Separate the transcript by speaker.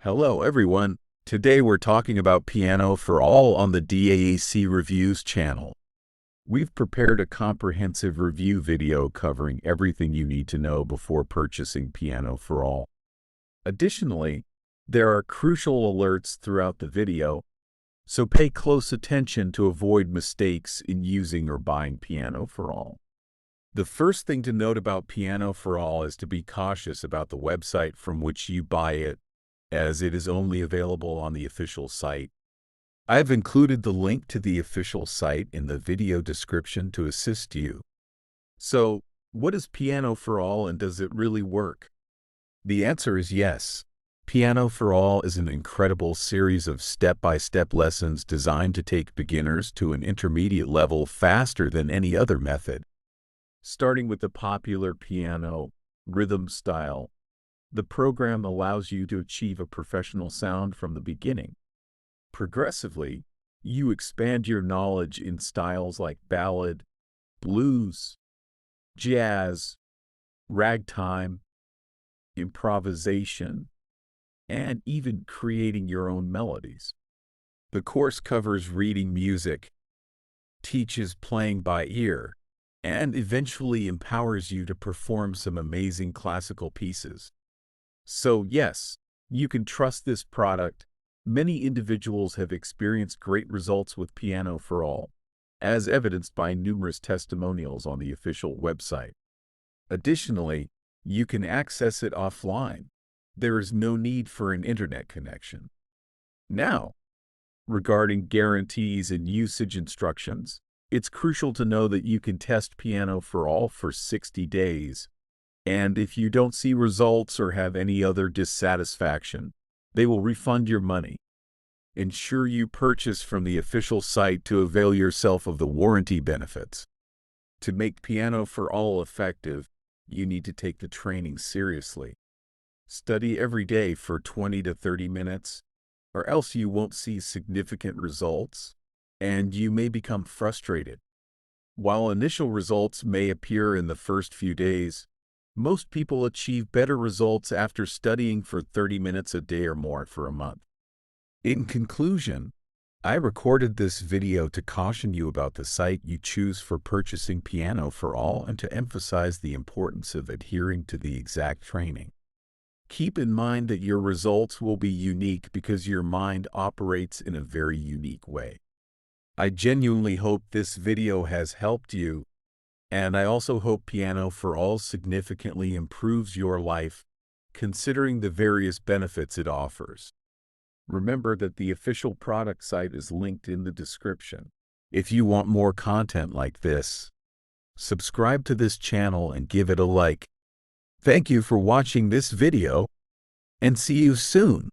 Speaker 1: Hello everyone. Today we're talking about PianoForall on the Daac Reviews channel. We've prepared a comprehensive review video covering everything you need to know before purchasing PianoForall. Additionally, there are crucial alerts throughout the video, so pay close attention to avoid mistakes in using or buying PianoForall. The first thing to note about PianoForall is to be cautious about the website from which you buy it, as it is only available on the official site. I've included the link to the official site in the video description to assist you. So, what is PianoForall and does it really work? The answer is yes. PianoForall is an incredible series of step-by-step lessons designed to take beginners to an intermediate level faster than any other method. Starting with the popular piano rhythm style, the program allows you to achieve a professional sound from the beginning. Progressively, you expand your knowledge in styles like ballad, blues, jazz, ragtime, improvisation, and even creating your own melodies. The course covers reading music, teaches playing by ear, and eventually empowers you to perform some amazing classical pieces. So yes, you can trust this product. Many individuals have experienced great results with PianoForall, as evidenced by numerous testimonials on the official website. Additionally, you can access it offline. There is no need for an internet connection. Now, regarding guarantees and usage instructions, it's crucial to know that you can test PianoForall for 60 days. And if you don't see results or have any other dissatisfaction, they will refund your money. Ensure you purchase from the official site to avail yourself of the warranty benefits. To make PianoForall effective, you need to take the training seriously. Study every day for 20 to 30 minutes, or else you won't see significant results, and you may become frustrated. While initial results may appear in the first few days, most people achieve better results after studying for 30 minutes a day or more for a month. In conclusion, I recorded this video to caution you about the site you choose for purchasing PianoForall and to emphasize the importance of adhering to the exact training. Keep in mind that your results will be unique because your mind operates in a very unique way. I genuinely hope this video has helped you, and I also hope PianoForall significantly improves your life, considering the various benefits it offers. Remember that the official product site is linked in the description. If you want more content like this, subscribe to this channel and give it a like. Thank you for watching this video, and see you soon.